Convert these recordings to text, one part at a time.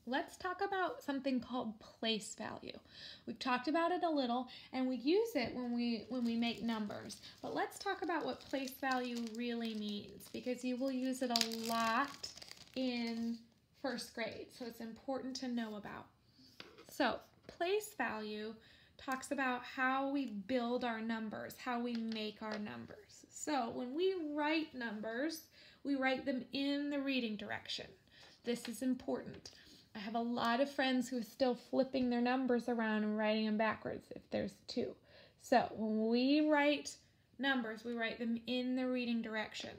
let's talk about something called place value. We've talked about it a little, and we use it when we make numbers. But let's talk about what place value really means, because you will use it a lot in first grade, so it's important to know about. So place value talks about how we build our numbers, how we make our numbers. So when we write numbers, we write them in the reading direction. This is important. I have a lot of friends who are still flipping their numbers around and writing them backwards if there's two. So when we write numbers, we write them in the reading direction.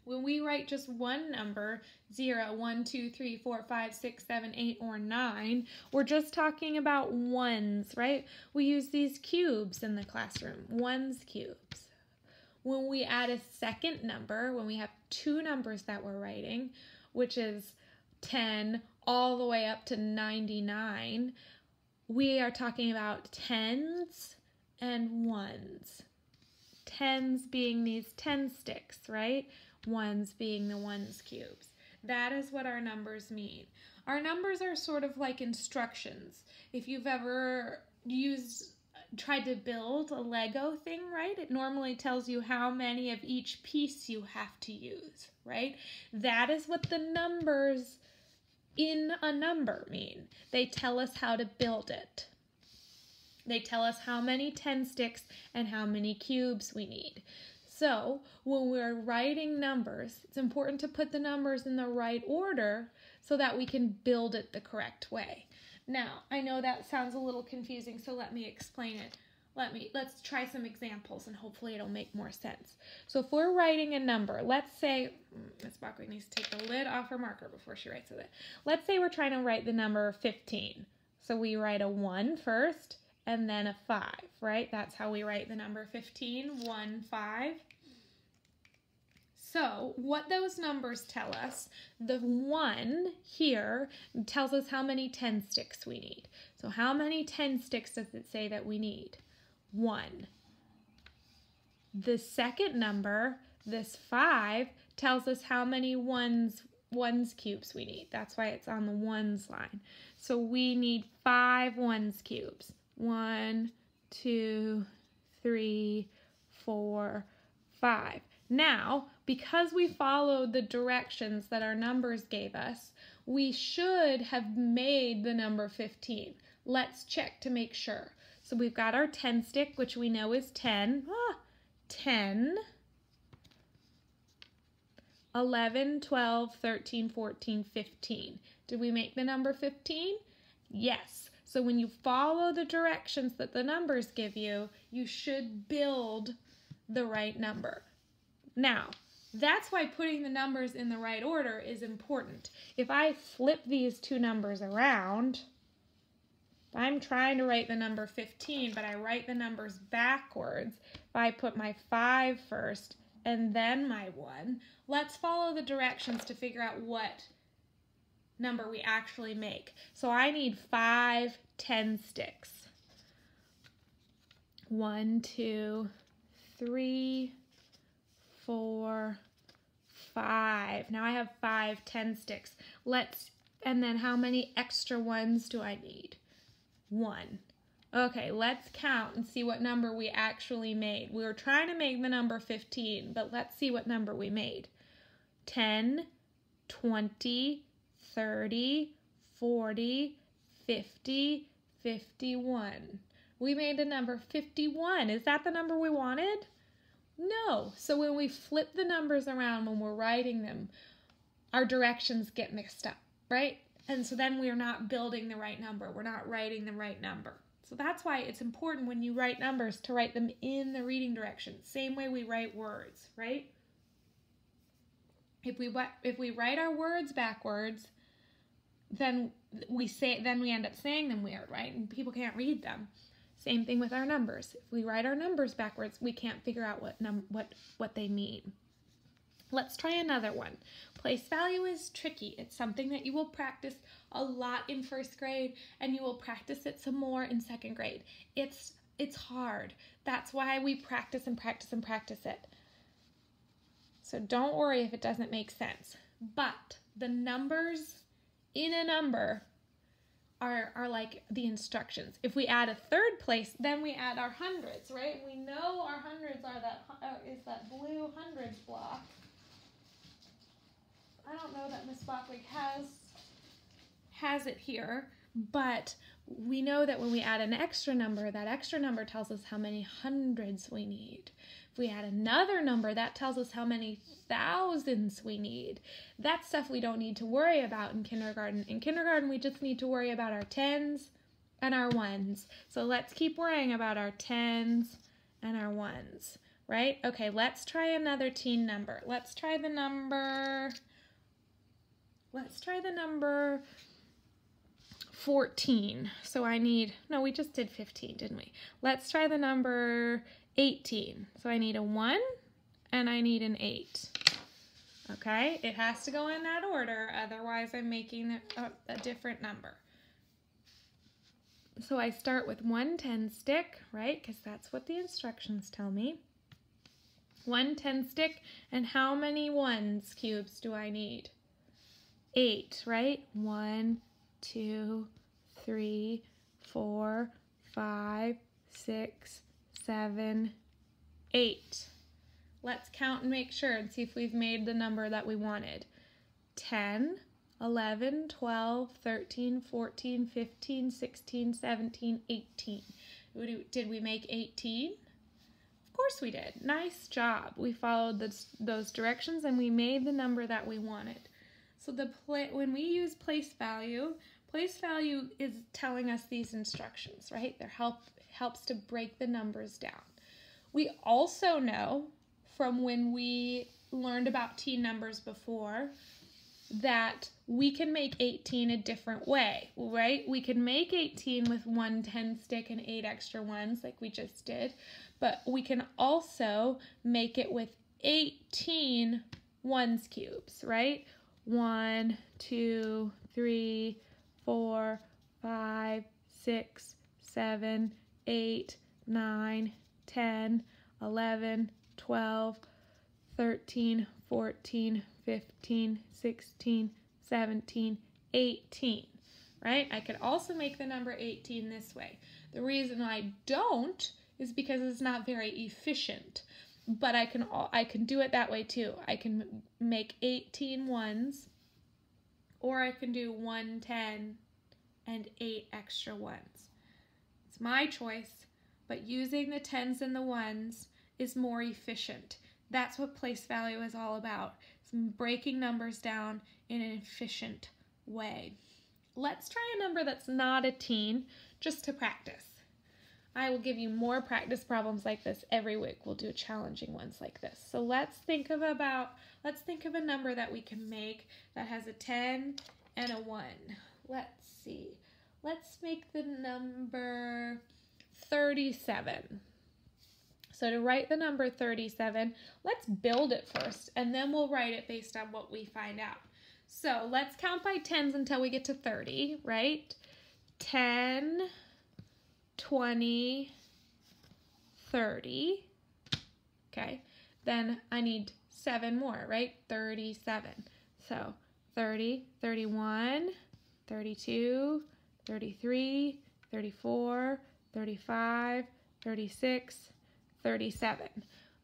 When we write just one number, 0, 1, 2, 3, 4, 5, 6, 7, 8, or 9, we're just talking about ones, right? We use these cubes in the classroom, ones cubes. When we add a second number, when we have two numbers that we're writing, which is 10 all the way up to 99, we are talking about tens and ones. Tens being these 10 sticks, right? Ones being the ones cubes. That is what our numbers mean. Our numbers are sort of like instructions. If you've ever tried to build a Lego thing, right? It normally tells you how many of each piece you have to use, right? That is what the numbers in a number mean. They tell us how to build it. They tell us how many 10 sticks and how many cubes we need. So when we're writing numbers, it's important to put the numbers in the right order so that we can build it the correct way. Now, I know that sounds a little confusing, so let me explain it. Let's try some examples and hopefully it'll make more sense. So if we're writing a number, let's say, Ms. Bache-Wiig needs to take the lid off her marker before she writes it. Let's say we're trying to write the number 15. So we write a 1 first and then a 5, right? That's how we write the number 15, 1, 5. So what those numbers tell us, the 1 here tells us how many 10 sticks we need. So how many 10 sticks does it say that we need? 1. The second number, this 5, tells us how many ones cubes we need. That's why it's on the ones line. So we need 5 ones cubes. 1, 2, 3, 4, 5. Now, because we followed the directions that our numbers gave us, we should have made the number 15. Let's check to make sure. So we've got our 10 stick, which we know is 10. 10, 11, 12, 13, 14, 15. Did we make the number 15? Yes. So when you follow the directions that the numbers give you, you should build the right number. Now, that's why putting the numbers in the right order is important. If I flip these two numbers around, if I'm trying to write the number 15, but I write the numbers backwards, if I put my 5 first and then my 1, let's follow the directions to figure out what number we actually make. So I need 5 10 sticks. 1, 2, 3, 4, 5. Now I have 5 10 sticks. And then how many extra ones do I need? 1. Okay, let's count and see what number we actually made. We were trying to make the number 15, but let's see what number we made. 10, 20, 30, 40, 50, 51. We made the number 51. Is that the number we wanted? No. So when we flip the numbers around when we're writing them, our directions get mixed up, right? And so then we're not building the right number. We're not writing the right number. So that's why it's important when you write numbers to write them in the reading direction. Same way we write words, right? If we write our words backwards, then we end up saying them weird, right? And people can't read them. Same thing with our numbers. If we write our numbers backwards, we can't figure out what they mean. Let's try another one. Place value is tricky. It's something that you will practice a lot in first grade, and you will practice it some more in second grade. It's hard. That's why we practice and practice and practice it. So don't worry if it doesn't make sense. But the numbers in a number are like the instructions. If we add a third place, then we add our hundreds, right? We know our hundreds are is that blue hundreds block. I don't know that Miss Bache-Wiig has it here, but we know that when we add an extra number, that extra number tells us how many hundreds we need. If we add another number, that tells us how many thousands we need. That's stuff we don't need to worry about in kindergarten. In kindergarten, we just need to worry about our tens and our ones. So let's keep worrying about our tens and our ones, right? Okay, let's try another teen number. Let's try the number 14. So I need, no, we just did 15, didn't we? Let's try the number 18. So I need a 1 and I need an 8. Okay, it has to go in that order, otherwise I'm making a different number. So I start with 1 10 stick, right? Because that's what the instructions tell me. 1 10 stick, and how many ones cubes do I need? 8, right? 1, 2, 3, 4, 5, 6, 7, 8. Let's count and make sure and see if we've made the number that we wanted. 10, 11, 12, 13, 14, 15, 16, 17, 18. Did we make 18? Of course we did. Nice job. We followed those directions and we made the number that we wanted. So when we use place value is telling us these instructions, right? It helps to break the numbers down. We also know from when we learned about teen numbers before that we can make 18 a different way, right? We can make 18 with 1 10 stick and 8 extra ones like we just did, but we can also make it with 18 ones cubes, right? 1, 2, 3, 4, 5, 6, 7, 8, 9, 10, 11, 12, 13, 14, 15, 16, 17, 18, right? I could also make the number 18 this way. The reason I don't is because it's not very efficient, but I can do it that way too. I can make 18 ones, or I can do 1 10 and 8 extra ones. It's my choice, but using the tens and the ones is more efficient. That's what place value is all about. It's breaking numbers down in an efficient way. Let's try a number that's not a teen just to practice. I will give you more practice problems like this every week. We'll do challenging ones like this. So let's think of a number that we can make that has a 10 and a 1. Let's see. Let's make the number 37. So to write the number 37, let's build it first, and then we'll write it based on what we find out. So let's count by tens until we get to 30, right? 10, 20, 30. Okay, then I need 7 more, right? 37. So 30, 31, 32, 33, 34, 35, 36, 37.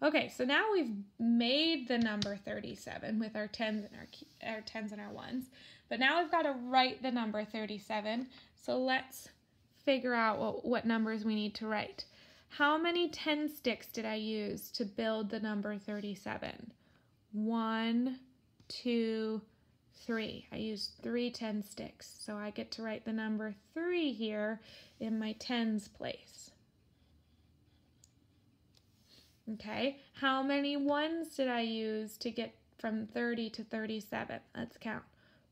Okay, so now we've made the number 37 with our tens and our ones, but now we've got to write the number 37. So let's figure out what numbers we need to write. How many 10 sticks did I use to build the number 37? 1, 2, 3. I used 3 10 sticks, so I get to write the number 3 here in my tens place. Okay, how many ones did I use to get from 30 to 37? Let's count.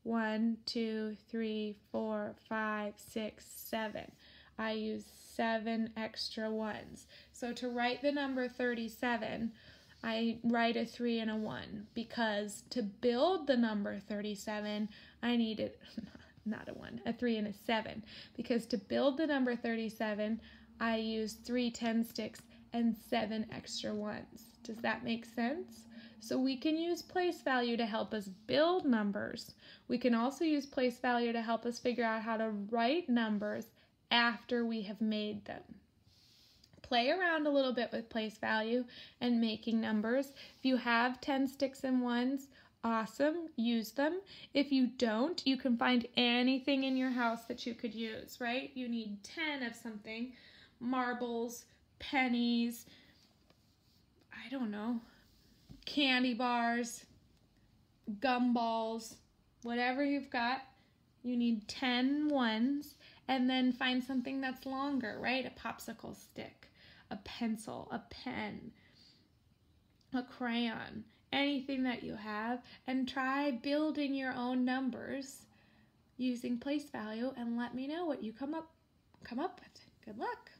1, 2, 3, 4, 5, 6, 7. I used 7 extra ones. So to write the number 37, I write a 3 and a 1, because to build the number 37, I needed, not a 1, a 3 and a 7. Because to build the number 37, I used 3 10 sticks and 7 extra ones. Does that make sense? So we can use place value to help us build numbers. We can also use place value to help us figure out how to write numbers after we have made them. Play around a little bit with place value and making numbers. If you have 10 sticks and ones, awesome, use them. If you don't, you can find anything in your house that you could use, right? You need 10 of something, marbles, pennies, I don't know, candy bars, gumballs, whatever you've got, you need 10 ones, and then find something that's longer, right? A popsicle stick, a pencil, a pen, a crayon, anything that you have, and try building your own numbers using place value, and let me know what you come up with. Good luck.